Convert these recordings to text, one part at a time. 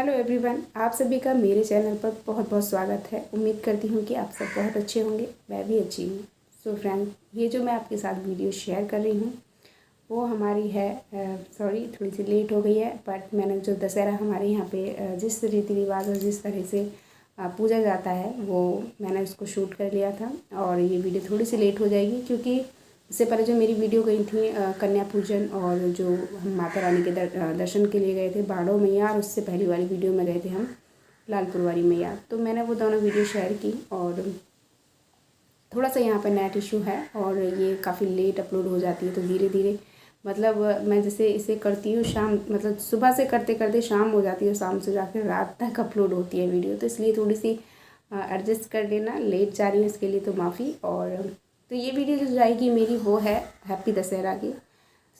Hello everyone, आप सभी का मेरे चैनल पर बहुत बहुत स्वागत है। उम्मीद करती हूँ कि आप सब बहुत अच्छे होंगे, मैं भी अच्छी हूँ। सो फ्रेंड, ये जो मैं आपके साथ वीडियो शेयर कर रही हूँ वो हमारी है सॉरी थोड़ी सी लेट हो गई है, बट मैंने जो दशहरा हमारे यहाँ पे जिस रीति रिवाज और जिस तरह से पूजा जाता है वो मैंने उसको शूट कर लिया था। और ये वीडियो थोड़ी सी लेट हो जाएगी क्योंकि इससे पहले जो मेरी वीडियो गई थी कन्या पूजन और जो हम माता रानी के दर्शन के लिए गए थे बाड़ो मैया, और उससे पहली वाली वीडियो में गए थे हम लालपुर वाली मैया। तो मैंने वो दोनों वीडियो शेयर की और थोड़ा सा यहाँ पर नेट इशू है और ये काफ़ी लेट अपलोड हो जाती है। तो धीरे धीरे मतलब मैं जैसे इसे करती हूँ शाम, मतलब सुबह से करते करते शाम हो जाती है और शाम से जाकर रात तक अपलोड होती है वीडियो। तो इसलिए थोड़ी सी एडजस्ट कर लेना, लेट जा रही है इसके लिए तो माफ़ी। और तो ये वीडियो जो जाएगी मेरी वो है हैप्पी दशहरा की।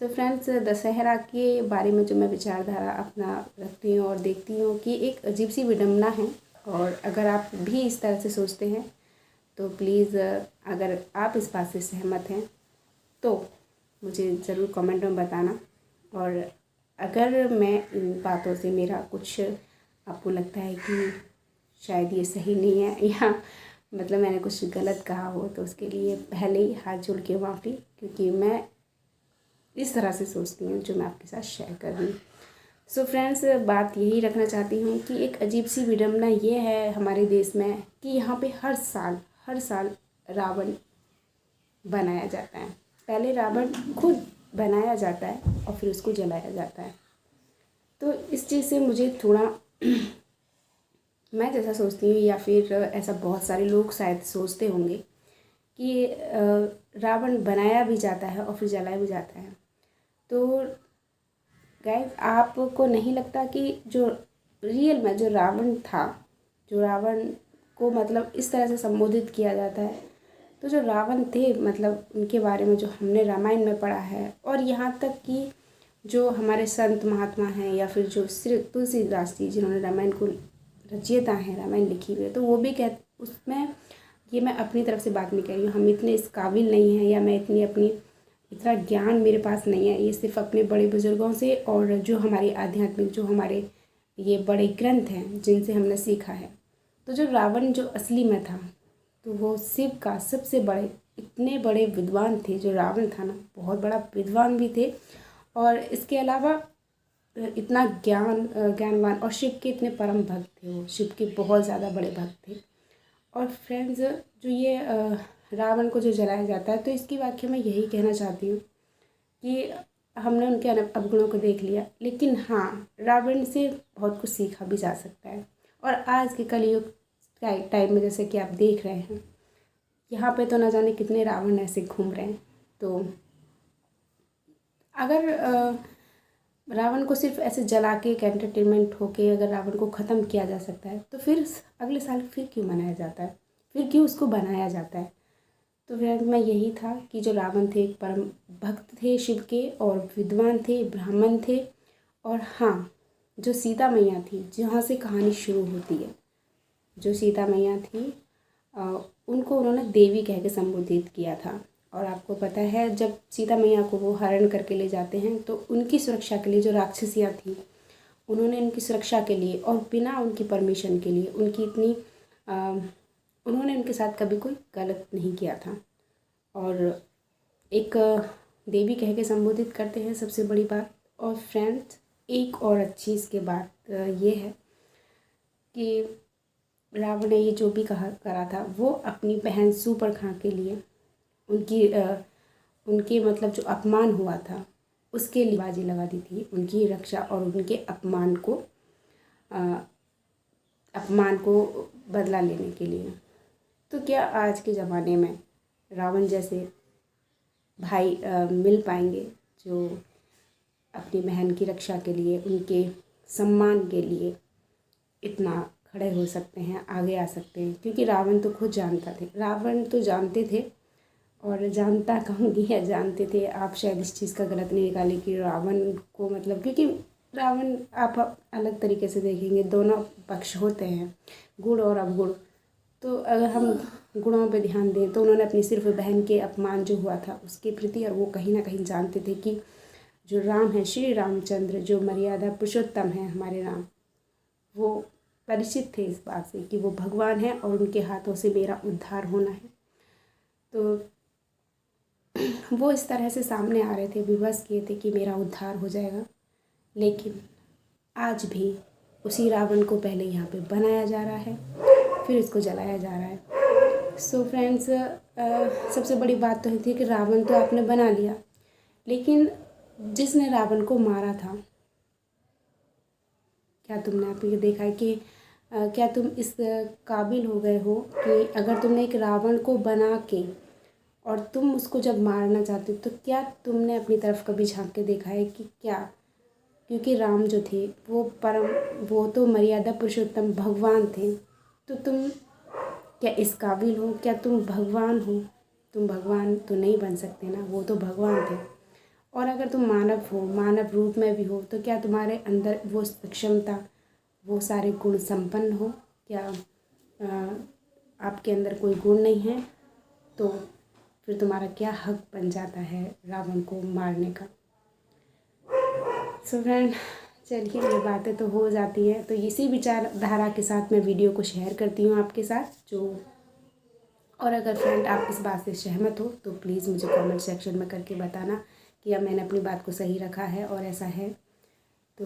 सो फ्रेंड्स, दशहरा के बारे में जो मैं विचारधारा अपना रखती हूँ और देखती हूँ कि एक अजीब सी विडम्बना है। और अगर आप भी इस तरह से सोचते हैं तो प्लीज़ अगर आप इस बात से सहमत हैं तो मुझे ज़रूर कमेंट में बताना। और अगर मैं इन बातों से मेरा कुछ आपको लगता है कि शायद ये सही नहीं है या मतलब मैंने कुछ गलत कहा हो तो उसके लिए पहले ही हाथ जोड़ के माफ़ी, क्योंकि मैं इस तरह से सोचती हूँ जो मैं आपके साथ शेयर कर रही हूँ। सो फ्रेंड्स, बात यही रखना चाहती हूँ कि एक अजीब सी विडम्बना ये है हमारे देश में कि यहाँ पे हर साल रावण बनाया जाता है। पहले रावण खुद बनाया जाता है और फिर उसको जलाया जाता है। तो इस चीज़ से मुझे थोड़ा मैं जैसा सोचती हूँ या फिर ऐसा बहुत सारे लोग शायद सोचते होंगे कि रावण बनाया भी जाता है और फिर जलाया भी जाता है। तो गाइस, आपको नहीं लगता कि जो रियल में जो रावण था, जो रावण को मतलब इस तरह से संबोधित किया जाता है, तो जो रावण थे मतलब उनके बारे में जो हमने रामायण में पढ़ा है और यहाँ तक कि जो हमारे संत महात्मा हैं या फिर जो श्री तुलसीदास जी जिन्होंने रामायण को रचयिता हैं, रामायण लिखी हुई है, तो वो भी उसमें ये मैं अपनी तरफ से बात नहीं कर रही हूँ, हम इतने इस काबिल नहीं हैं या मैं इतना ज्ञान मेरे पास नहीं है। ये सिर्फ अपने बड़े बुजुर्गों से और जो हमारे आध्यात्मिक जो हमारे ये बड़े ग्रंथ हैं जिनसे हमने सीखा है। तो जो रावण जो असली में था तो वो शिव का सबसे बड़े इतने बड़े विद्वान थे। जो रावण था ना, बहुत बड़ा विद्वान भी थे और इसके अलावा इतना ज्ञानवान और शिव के इतने परम भक्त थे। वो शिव के बहुत ज़्यादा बड़े भक्त थे। और फ्रेंड्स, जो ये रावण को जो जलाया जाता है तो इसकी व्याख्या मैं यही कहना चाहती हूँ कि हमने उनके अवगुणों को देख लिया, लेकिन हाँ, रावण से बहुत कुछ सीखा भी जा सकता है। और आज के कलयुग टाइम में जैसे कि आप देख रहे हैं, यहाँ पे तो ना जाने कितने रावण ऐसे घूम रहे हैं। तो अगर रावण को सिर्फ ऐसे जला के एक एंटरटेनमेंट होके अगर रावण को ख़त्म किया जा सकता है तो फिर अगले साल फिर क्यों मनाया जाता है, फिर क्यों उसको बनाया जाता है। तो फ्रेंड, मैं यही था कि जो रावण थे एक परम भक्त थे शिव के और विद्वान थे, ब्राह्मण थे। और हाँ, जो सीता मैया थी जहाँ से कहानी शुरू होती है, जो सीता मैया थी उनको उन्होंने देवी कह के संबोधित किया था। और आपको पता है जब सीता मैया को वो हरण करके ले जाते हैं तो उनकी सुरक्षा के लिए जो राक्षसियाँ थी उन्होंने उनकी सुरक्षा के लिए और बिना उनकी परमिशन के लिए उन्होंने उनके साथ कभी कोई गलत नहीं किया था। और एक देवी कह के संबोधित करते हैं, सबसे बड़ी बात। और फ्रेंड्स, एक और अच्छी इसके बात ये है कि रावण ने ये जो भी करा था वो अपनी बहन सूर्पणखा के लिए उनके मतलब जो अपमान हुआ था उसके लिए बाजी लगा दी थी, उनकी रक्षा और उनके अपमान को बदला लेने के लिए। तो क्या आज के ज़माने में रावण जैसे भाई मिल पाएंगे जो अपनी बहन की रक्षा के लिए, उनके सम्मान के लिए इतना खड़े हो सकते हैं, आगे आ सकते हैं? क्योंकि रावण तो खुद रावण तो जानते थे और जानता कहूँगी या जानते थे, आप शायद इस चीज़ का गलत नहीं निकालें कि रावण को मतलब, क्योंकि रावण आप अलग तरीके से देखेंगे, दोनों पक्ष होते हैं, गुण और अवगुण। तो अगर हम गुणों पे ध्यान दें तो उन्होंने अपनी सिर्फ बहन के अपमान जो हुआ था उसके प्रति, और वो कहीं ना कहीं जानते थे कि जो राम है, श्री रामचंद्र, जो मर्यादा पुरुषोत्तम है हमारे राम, वो परिचित थे इस बात से कि वो भगवान हैं और उनके हाथों से मेरा उद्धार होना है। तो वो इस तरह से सामने आ रहे थे, विवश किए थे कि मेरा उद्धार हो जाएगा। लेकिन आज भी उसी रावण को पहले यहाँ पे बनाया जा रहा है, फिर इसको जलाया जा रहा है। सो फ्रेंड्स, सबसे बड़ी बात तो थी कि रावण तो आपने बना लिया, लेकिन जिसने रावण को मारा था, क्या तुमने आप ये देखा है कि क्या तुम इस काबिल हो गए हो कि अगर तुमने एक रावण को बना के और तुम उसको जब मारना चाहते हो तो क्या तुमने अपनी तरफ कभी झांक के देखा है कि क्या, क्योंकि राम जो थे वो तो मर्यादा पुरुषोत्तम भगवान थे, तो तुम क्या इस काबिल हो? क्या तुम भगवान हो? तुम भगवान तो नहीं बन सकते ना, वो तो भगवान थे। और अगर तुम मानव हो, मानव रूप में भी हो, तो क्या तुम्हारे अंदर वो सक्षमता, वो सारे गुण संपन्न हो? क्या आपके अंदर कोई गुण नहीं है? तो फिर तुम्हारा क्या हक बन जाता है रावण को मारने का? सो फ्रेंड, चलिए ये बातें तो हो जाती है, तो इसी विचारधारा के साथ मैं वीडियो को शेयर करती हूँ आपके साथ। और अगर फ्रेंड आप इस बात से सहमत हो तो प्लीज़ मुझे कमेंट सेक्शन में करके बताना कि अब मैंने अपनी बात को सही रखा है और ऐसा है। तो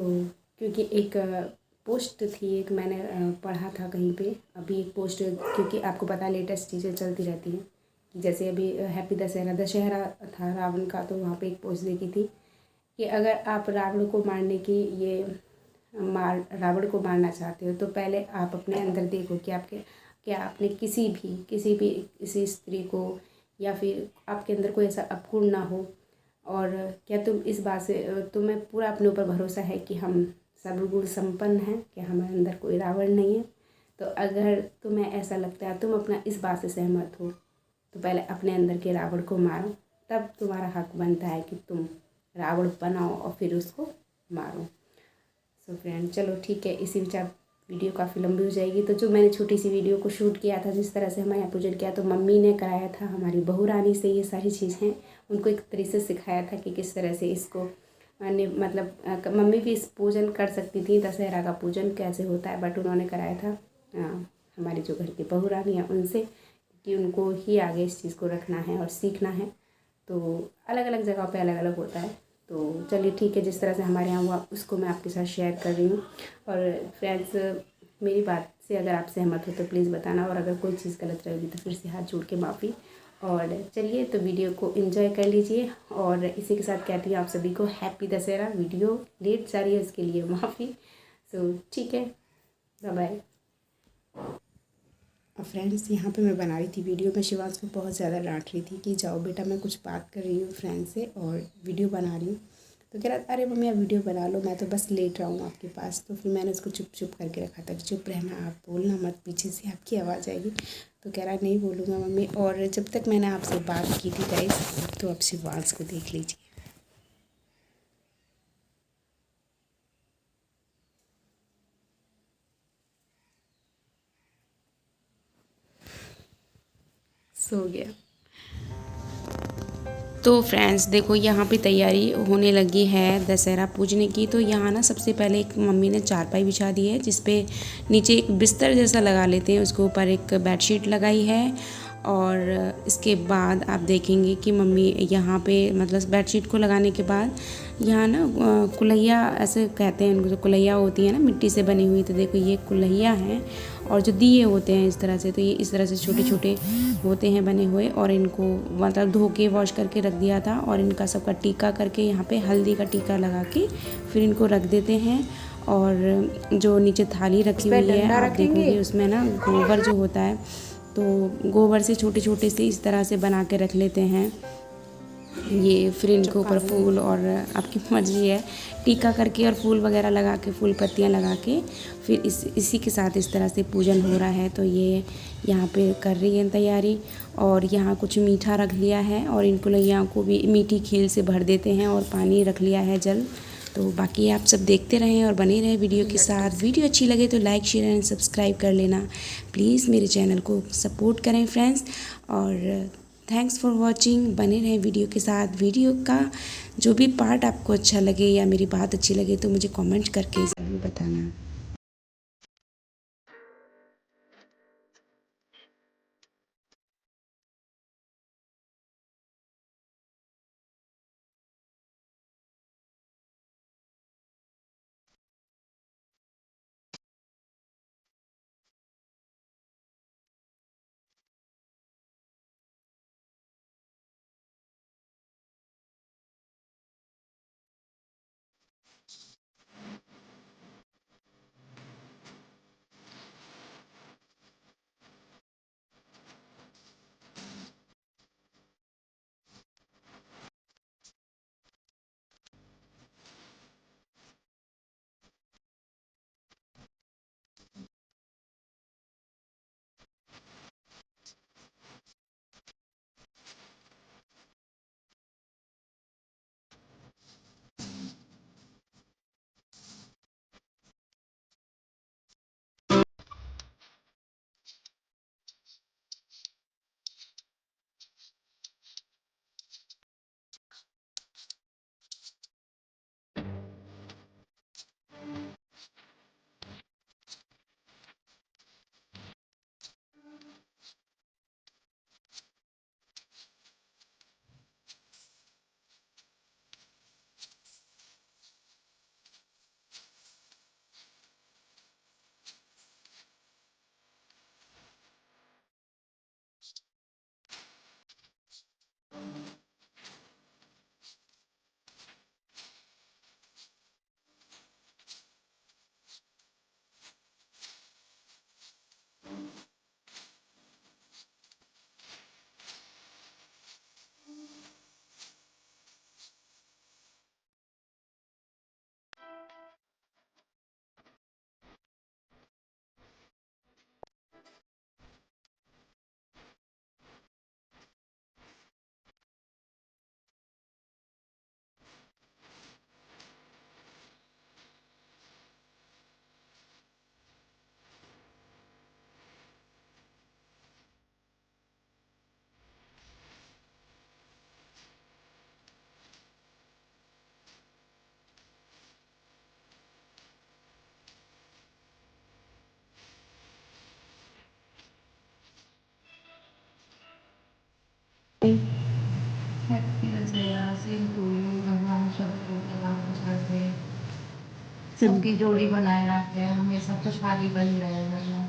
क्योंकि एक पोस्ट थी, एक मैंने पढ़ा था कहीं पे, अभी एक पोस्ट, क्योंकि आपको पता है लेटेस्ट चीज़ें चलती रहती हैं, कि जैसे अभी हैप्पी दशहरा था रावण का, तो वहाँ पे एक पोस्ट देखी थी कि अगर आप रावण को मारने की रावण को मारना चाहते हो तो पहले आप अपने अंदर देखो कि क्या आपने किसी स्त्री को, या फिर आपके अंदर कोई ऐसा अपगुण ना हो, और क्या तुम इस बात से तुम्हें पूरा अपने ऊपर भरोसा है कि हम सर्वगुण संपन्न हैं, कि हमारे अंदर कोई रावण नहीं है। तो अगर तुम्हें ऐसा लगता है, तुम अपना इस बात से सहमत हो, तो पहले अपने अंदर के रावण को मारो, तब तुम्हारा हक बनता है कि तुम रावण बनाओ और फिर उसको मारो। सो फ्रेंड, चलो ठीक है, इसी विचार वीडियो काफ़ी लंबी हो जाएगी। तो जो मैंने छोटी सी वीडियो को शूट किया था, जिस तरह से हमारे यहाँ पूजन किया, तो मम्मी ने कराया था, हमारी बहू रानी से ये सारी चीज़ें उनको एक तरीके से सिखाया था कि किस तरह से इसको मतलब मम्मी भी इस पूजन कर सकती थी, दशहरा का पूजन कैसे होता है, बट उन्होंने कराया था हमारी जो घर की बहू रानी है उनसे, कि उनको ही आगे इस चीज़ को रखना है और सीखना है। तो अलग अलग जगह पे अलग अलग होता है। तो चलिए ठीक है, जिस तरह से हमारे यहाँ हुआ उसको मैं आपके साथ शेयर कर रही हूँ। और फ्रेंड्स, मेरी बात से अगर आप सहमत हो तो प्लीज़ बताना, और अगर कोई चीज़ गलत रहेगी तो फिर से हाथ जोड़ के माफ़ी। और चलिए, तो वीडियो को एंजॉय कर लीजिए, और इसी के साथ कहती हूँ आप सभी को हैप्पी दशहरा। वीडियो लेट जा रही है, इसके लिए माफ़ी। सो ठीक है, बाय बाय। और फ्रेंड्स, यहाँ पे मैं बना रही थी वीडियो में, शिवांश को बहुत ज़्यादा डांट रही थी कि जाओ बेटा, मैं कुछ बात कर रही हूँ फ्रेंड से और वीडियो बना रही हूँ। तो कह रहा, अरे मम्मी आप वीडियो बना लो, मैं तो बस लेट रहा हूँ आपके पास। तो फिर मैंने उसको चुप चुप करके रखा था कि चुप रहना, आप बोलना मत, पीछे से आपकी आवाज़ आएगी। तो कह रहा नहीं बोलूँगा मम्मी। और जब तक मैंने आपसे बात की थी गाइस, तो आप शिवांश को देख लीजिए। सो गया। तो फ्रेंड्स देखो, यहाँ पे तैयारी होने लगी है दशहरा पूजने की। तो यहाँ ना सबसे पहले एक मम्मी ने चारपाई बिछा दी है, जिस पे नीचे एक बिस्तर जैसा लगा लेते हैं, उसके ऊपर एक बेडशीट लगाई है। और इसके बाद आप देखेंगे कि मम्मी यहाँ पे मतलब बेडशीट को लगाने के बाद यहाँ ना कुल्हैया, ऐसे कहते हैं उनको, जो कुल्हैया होती है ना मिट्टी से बनी हुई, तो देखो ये कुल्हैया है। और जो दिए होते हैं इस तरह से, तो ये इस तरह से छोटे छोटे होते हैं बने हुए, और इनको मतलब धो के वॉश करके रख दिया था। और इनका सबका टीका करके यहाँ पे हल्दी का टीका लगा के फिर इनको रख देते हैं। और जो नीचे थाली रखी हुई है आप देखोगे, उसमें ना गोबर जो होता है, तो गोबर से छोटे छोटे से इस तरह से बना के रख लेते हैं ये। फिर इनके ऊपर फूल, और आपकी मर्जी है, टीका करके और फूल वगैरह लगा के, फूल पत्तियाँ लगा के, फिर इसी के साथ इस तरह से पूजन हो रहा है। तो ये यहाँ पे कर रही है तैयारी। और यहाँ कुछ मीठा रख लिया है, और इन कुल्हैया को भी मीठी खील से भर देते हैं, और पानी रख लिया है जल। तो बाकी आप सब देखते रहें और बने रहें वीडियो के साथ। वीडियो अच्छी लगे तो लाइक शेयर एंड सब्सक्राइब कर लेना प्लीज़, मेरे चैनल को सपोर्ट करें फ्रेंड्स। और थैंक्स फॉर वॉचिंग, बने रहें वीडियो के साथ। वीडियो का जो भी पार्ट आपको अच्छा लगे या मेरी बात अच्छी लगे तो मुझे कमेंट करके ज़रूर बताना। Happy Dussehra same to you. भगवान सबको सलाम पहुँचाते, सब सबकी जोड़ी बनाए रखे, हमेशा खुशहाली बनी रहे।